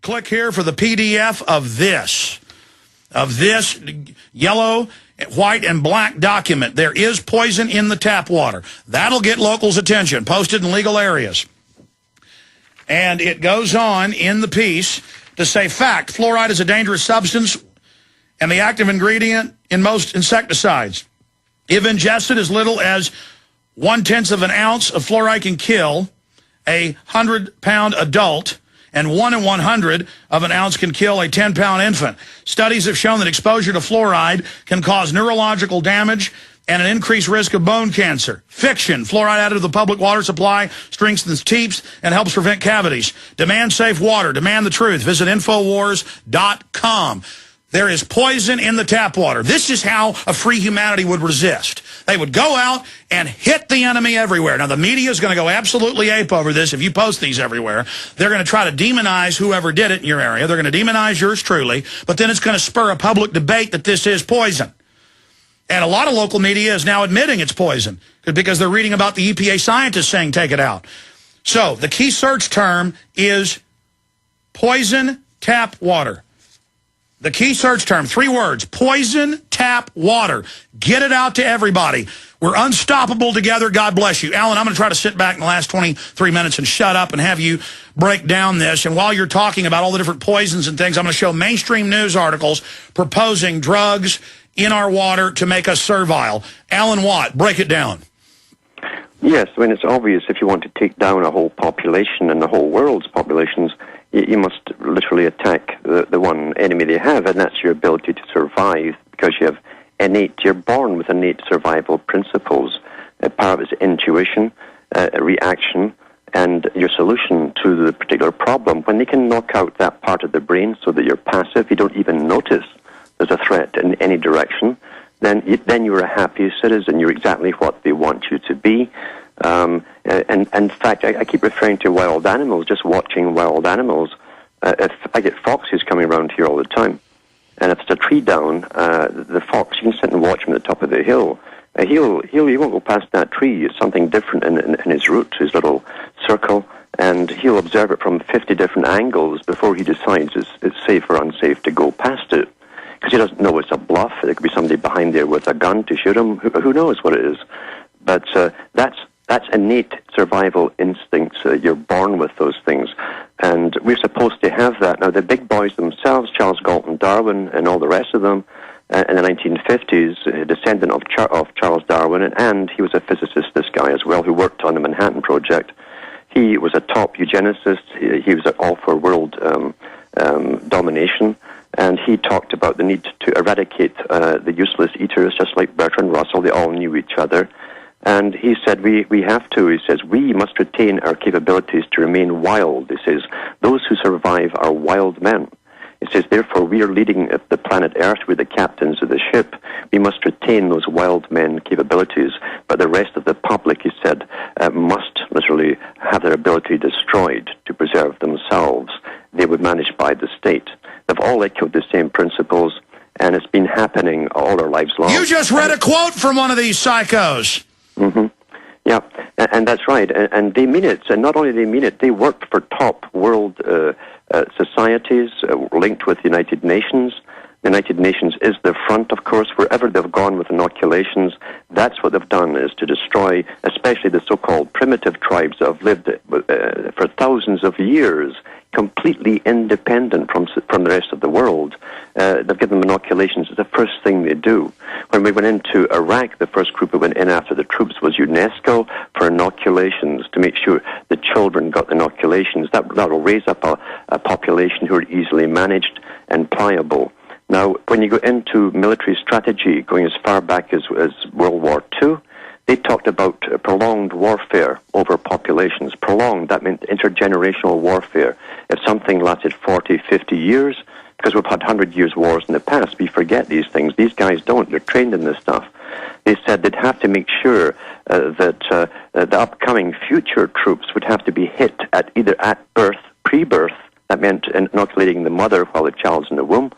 Click here for the PDF of this yellow, white, and black document. There is poison in the tap water. That'll get locals' attention, posted in legal areas. And it goes on in the piece to say, fact, fluoride is a dangerous substance and the active ingredient in most insecticides. If ingested as little as 1/10 of an ounce of fluoride can kill a 100-pound adult, and 1 in 100 of an ounce can kill a 10-pound infant. Studies have shown that exposure to fluoride can cause neurological damage and an increased risk of bone cancer. Fiction. Fluoride added to the public water supply strengthens teeth and helps prevent cavities. Demand safe water. Demand the truth. Visit Infowars.com. There is poison in the tap water. This is how a free humanity would resist. They would go out and hit the enemy everywhere. Now, the media is going to go absolutely ape over this if you post these everywhere. They're going to try to demonize whoever did it in your area. They're going to demonize yours truly, but then it's going to spur a public debate that this is poison. And a lot of local media is now admitting it's poison because they're reading about the EPA scientists saying take it out. So the key search term is poison tap water. The key search term, 3 words, poison tap water. Get it out to everybody. We're unstoppable together. God bless you. Alan, I'm going to try to sit back in the last 23 minutes and shut up and have you break down this. And while you're talking about all the different poisons and things, I'm going to show mainstream news articles proposing drugs in our water to make us servile. Alan Watt, break it down. Yes, I mean, it's obvious if you want to take down a whole population and the whole world's populations, you must literally attack the one enemy they have, and that's your ability to survive, because you're born with innate survival principles. Part of it is intuition, reaction, and your solution to the particular problem. When they can knock out that part of the brain so that you're passive, you don't even notice there's a threat in any direction, then you're a happy citizen. You're exactly what they want you to be. And in fact, I keep referring to wild animals, just watching wild animals. If I get foxes coming around here all the time, and if it's a tree down, the fox, you can sit and watch him at the top of the hill. He won't go past that tree. It's something different in his route, his little circle, and he'll observe it from 50 different angles before he decides it's safe or unsafe to go past it. Because he doesn't know it's a bluff. There could be somebody behind there with a gun to shoot him. Who knows what it is? But that's innate survival instincts. You're born with those things. And we're supposed to have that. Now, the big boys themselves, Charles Galton Darwin and all the rest of them, in the 1950s, a descendant of Charles Darwin, and he was a physicist, this guy as well, who worked on the Manhattan Project. He was a top eugenicist. He was all for world domination. And he talked about the need to eradicate the useless eaters, just like Bertrand Russell. They all knew each other. And he said, we have to. He says, we must retain our capabilities to remain wild. He says, those who survive are wild men. He says, therefore, we are leading the planet Earth. We're the captains of the ship. We must retain those wild men capabilities. But the rest of the public, he said, must literally have their ability destroyed to preserve themselves. They were managed by the state. They've all echoed the same principles, and it's been happening all our lives long. You just read a quote from one of these psychos. Mm-hmm. Yeah, and that's right. And they mean it. And not only they mean it, they work for top world societies linked with the United Nations. The United Nations is the front, of course. Wherever they've gone with inoculations, that's what they've done, is to destroy, especially the so-called primitive tribes that have lived for thousands of years, completely independent from the rest of the world. They've given them inoculations. It's the first thing they do. When we went into Iraq, the first group that went in after the troops was UNESCO for inoculations, to make sure the children got inoculations. That will raise up a population who are easily managed and pliable. Now, when you go into military strategy, going as far back as World War II, they talked about prolonged warfare over populations. Prolonged, that meant intergenerational warfare. If something lasted 40, 50 years, because we've had 100 years wars in the past, we forget these things. These guys don't. They're trained in this stuff. They said they'd have to make sure that the upcoming future troops would have to be hit either at birth, pre-birth, that meant inoculating the mother while the child's in the womb,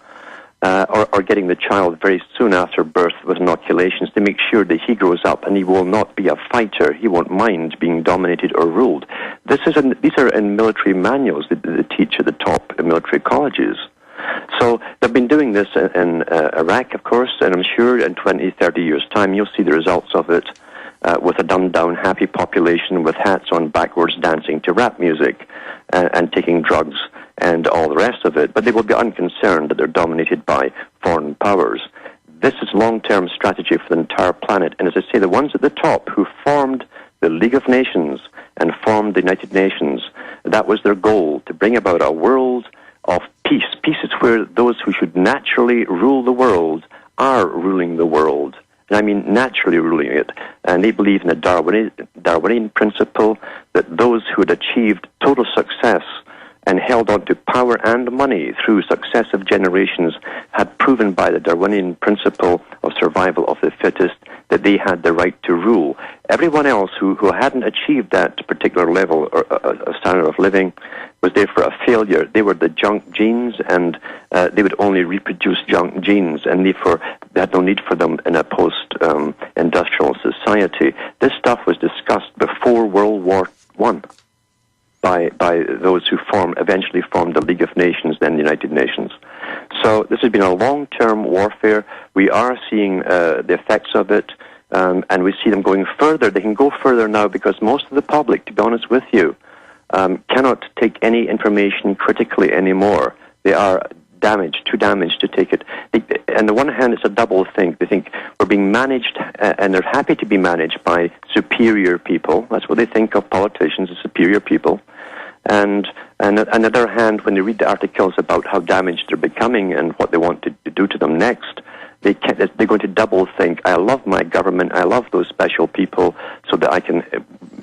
or getting the child very soon after birth with inoculations to make sure that he grows up and he will not be a fighter. He won't mind being dominated or ruled. These are in military manuals that they teach at the top military colleges. So they've been doing this in Iraq, of course, and I'm sure in 20, 30 years' time you'll see the results of it with a dumbed-down, happy population with hats on backwards dancing to rap music and taking drugs and all the rest of it. But they will be unconcerned that they're dominated by foreign powers. This is long-term strategy for the entire planet. And as I say, the ones at the top who formed the League of Nations and formed the United Nations, that was their goal, to bring about a world of peace. Peace is where those who should naturally rule the world are ruling the world. And I mean naturally ruling it. And they believe in the Darwinian principle that those who had achieved total success and held on to power and money through successive generations had proven by the Darwinian principle of survival of the fittest that they had the right to rule. Everyone else who hadn't achieved that particular level or a standard of living was therefore a failure. They were the junk genes, and they would only reproduce junk genes, and therefore they had no need for them in a post-industrial society. This stuff was discussed before World War I by those who eventually formed the League of Nations, then the United Nations. So this has been a long-term warfare. We are seeing the effects of it, and we see them going further. They can go further now because most of the public, to be honest with you, cannot take any information critically anymore. They are too damaged to take it. On the one hand, it's a double thing. They think we're being managed, and they're happy to be managed by superior people. That's what they think of politicians, as superior people. And on the other hand, when they read the articles about how damaged they're becoming and what they want to do to them next, they're going to double think, I love my government, I love those special people so that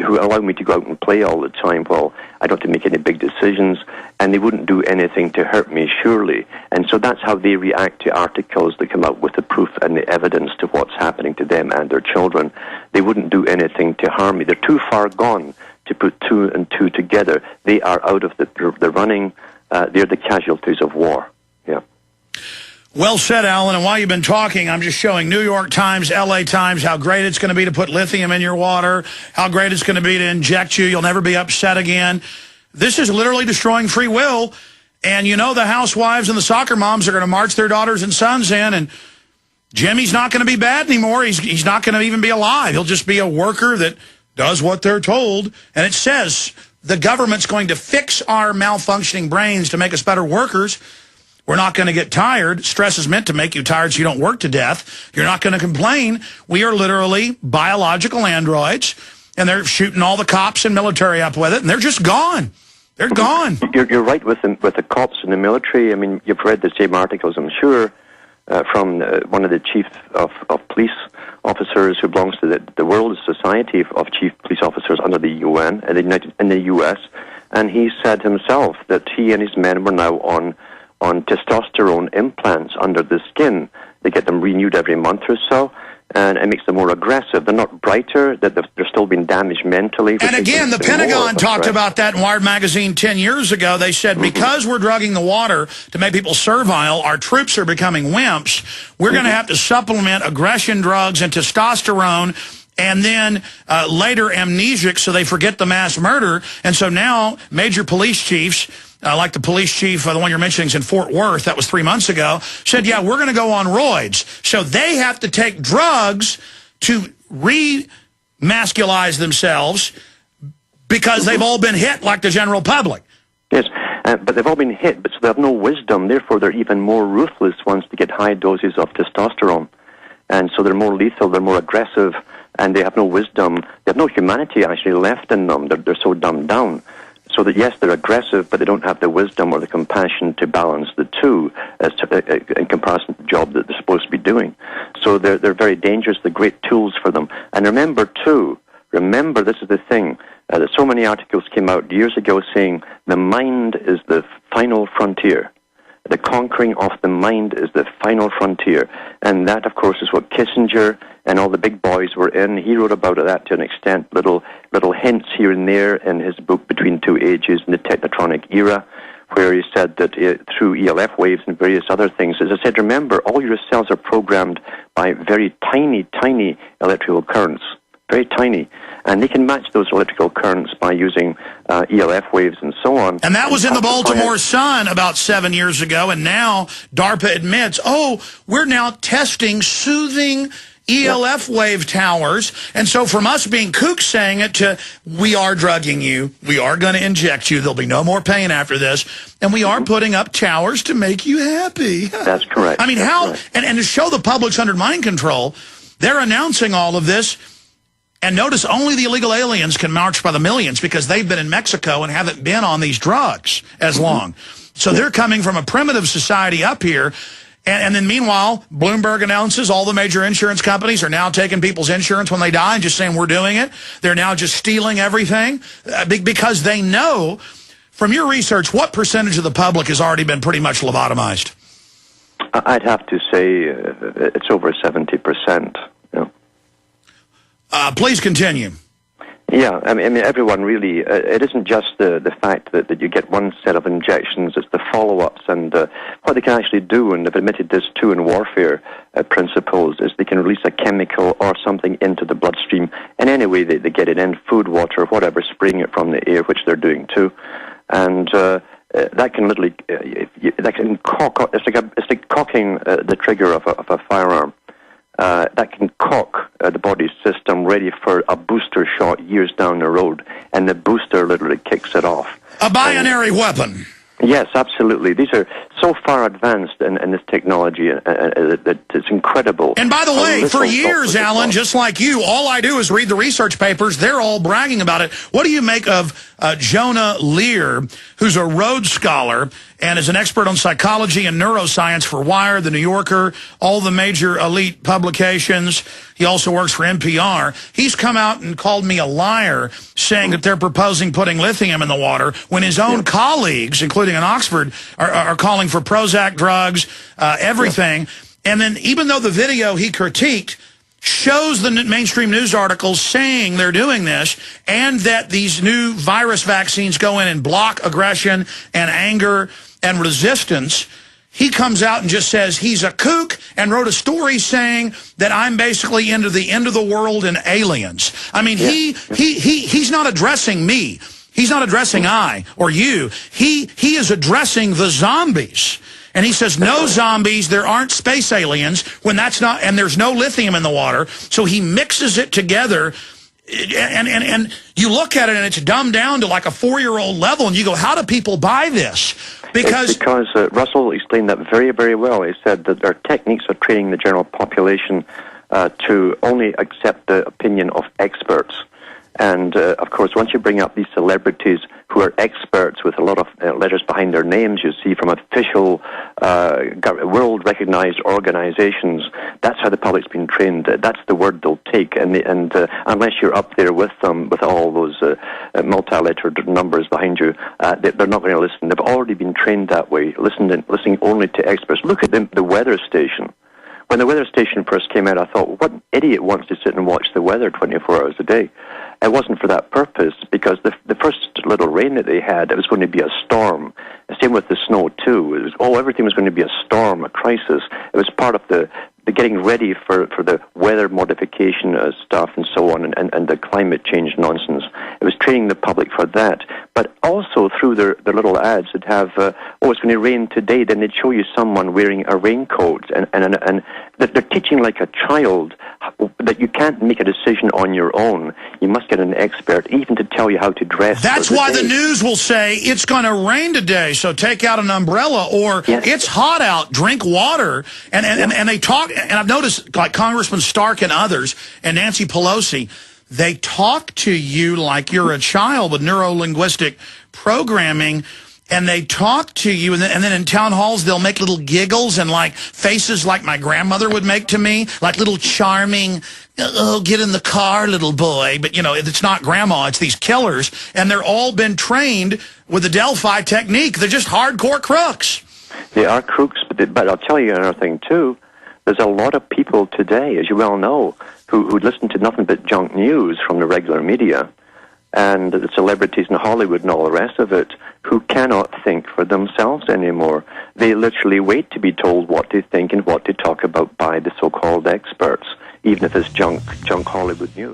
who allow me to go out and play all the time. Well, I don't have to make any big decisions, and they wouldn't do anything to hurt me, surely. And so that's how they react to articles that come out with the proof and the evidence to what's happening to them and their children. They wouldn't do anything to harm me. They're too far gone to put two and two together. They are out of the running. They're the casualties of war. Yeah. Well said, Alan. And while you've been talking, I'm just showing New York Times, LA Times, how great it's going to be to put lithium in your water, how great it's going to be to inject you. You'll never be upset again. This is literally destroying free will. And you know the housewives and the soccer moms are going to march their daughters and sons in, and Jimmy's not going to be bad anymore. He's not going to even be alive. He'll just be a worker that does what they're told. And it says the government's going to fix our malfunctioning brains to make us better workers. We're not going to get tired. Stress is meant to make you tired so you don't work to death. You're not going to complain. We are literally biological androids, and they're shooting all the cops and military up with it, and they're just gone. They're gone. You're right with the cops and the military. I mean, you've read the same articles, I'm sure, from one of the chief of police officers who belongs to the World Society of Chief Police Officers under the UN in the U.S., and he said himself that he and his men were now on testosterone implants under the skin. They get them renewed every month or so, and it makes them more aggressive. They're not brighter, that they're still being damaged mentally. And again, the Pentagon talked about that in Wired Magazine 10 years ago. They said, because we're drugging the water to make people servile, our troops are becoming wimps. We're going to have to supplement aggression drugs and testosterone, and then later amnesic so they forget the mass murder. And so now major police chiefs, like the police chief, the one you're mentioning is in Fort Worth, that was 3 months ago, said, yeah, we're going to go on roids. So they have to take drugs to re-masculize themselves because they've all been hit like the general public. Yes, but they've all been hit, but so they have no wisdom. Therefore, they're even more ruthless once they get high doses of testosterone. And so they're more lethal, they're more aggressive, and they have no wisdom. They have no humanity actually left in them. They're so dumbed down. So that, yes, they're aggressive, but they don't have the wisdom or the compassion to balance the two in comparison to the job that they're supposed to be doing. So they're very dangerous. They're great tools for them. And remember, this is the thing, that so many articles came out years ago saying the mind is the final frontier. The conquering of the mind is the final frontier. And that, of course, is what Kissinger and all the big boys were in. He wrote about that to an extent, little hints here and there in his book Between Two Ages in the Technotronic Era, where he said that through ELF waves and various other things, as I said, remember, all your cells are programmed by very tiny, tiny electrical currents, very tiny. And they can match those electrical currents by using ELF waves and so on. And that was in the Baltimore Sun about 7 years ago, and now DARPA admits, oh, we're now testing soothing ELF wave towers. And so from us being kooks saying it to, we are drugging you, we are going to inject you, there'll be no more pain after this, and we are putting up towers to make you happy. That's correct. I mean, and to show the public's under mind control, they're announcing all of this. And notice only the illegal aliens can march by the millions because they've been in Mexico and haven't been on these drugs as long. So they're coming from a primitive society up here. And then meanwhile, Bloomberg announces all the major insurance companies are now taking people's insurance when they die and just saying, we're doing it. They're now just stealing everything because they know, from your research, what percentage of the public has already been pretty much lobotomized? I'd have to say it's over 70%. Please continue. Yeah, I mean, everyone really, it isn't just the fact that you get one set of injections, it's the follow-ups and what they can actually do, and they've admitted this too in warfare principles, is they can release a chemical or something into the bloodstream, and anyway they get it in, food, water, whatever, spraying it from the air, which they're doing too. And that can literally, that can it's like cocking the trigger of a firearm. That can cock the body's system ready for a booster shot years down the road, and the booster literally kicks it off. A binary weapon. Yes, absolutely. These are so far advanced in this technology that it's incredible. And by the way, for years, Alan, just like you, all I do is read the research papers. They're all bragging about it. What do you make of Jonah Lear, who's a Rhodes Scholar and is an expert on psychology and neuroscience for Wired, The New Yorker, all the major elite publications? He also works for NPR. He's come out and called me a liar, saying that they're proposing putting lithium in the water when his own colleagues, including in Oxford, are calling for Prozac drugs, everything. And then even though the video he critiqued shows the mainstream news articles saying they're doing this and that these new virus vaccines go in and block aggression and anger and resistance, he comes out and just says he's a kook and wrote a story saying that I'm basically into the end of the world and aliens. I mean, he's not addressing me. He's not addressing I or you. He is addressing the zombies. And he says, no zombies, there aren't space aliens, when that's not, and there's no lithium in the water. So he mixes it together, and you look at it and it's dumbed down to like a 4-year-old level, and you go, how do people buy this? Because Russell explained that very, very well. He said that our techniques are training the general population to only accept the opinion of experts. And, of course, once you bring up these celebrities who are experts with a lot of letters behind their names, you see, from official, world-recognized organizations, that's how the public's been trained. That's the word they'll take. And unless you're up there with them, with all those multi-lettered numbers behind you, they're not going to listen. They've already been trained that way, listening only to experts. Look at the weather station. When the weather station first came out, I thought, what idiot wants to sit and watch the weather 24 hours a day? It wasn't for that purpose, because the first little rain that they had, it was going to be a storm. Same with the snow, too. It was, everything was going to be a storm, a crisis. It was part of the getting ready for the weather modification stuff and so on, and the climate change nonsense. It was training the public for that. But also through their little ads, they'd have, it's going to rain today, then they'd show you someone wearing a raincoat. And they're teaching like a child that you can't make a decision on your own. You must get an expert, even to tell you how to dress. That's why the news will say, it's going to rain today, so take out an umbrella, or it's hot out, drink water. And they talk, and I've noticed, like Congressman Stark and others, and Nancy Pelosi, they talk to you like you're a child with neuro-linguistic programming, and they talk to you, and then in town halls, they'll make little giggles and like faces like my grandmother would make to me, like little charming, oh, get in the car, little boy. But, you know, it's not grandma, it's these killers, and they're all been trained with the Delphi technique. They're just hardcore crooks. They are crooks, but I'll tell you another thing, too. There's a lot of people today, as you well know, who listen to nothing but junk news from the regular media. and the celebrities in Hollywood and all the rest of it, who cannot think for themselves anymore. They literally wait to be told what to think and what to talk about by the so-called experts, even if it's junk Hollywood news.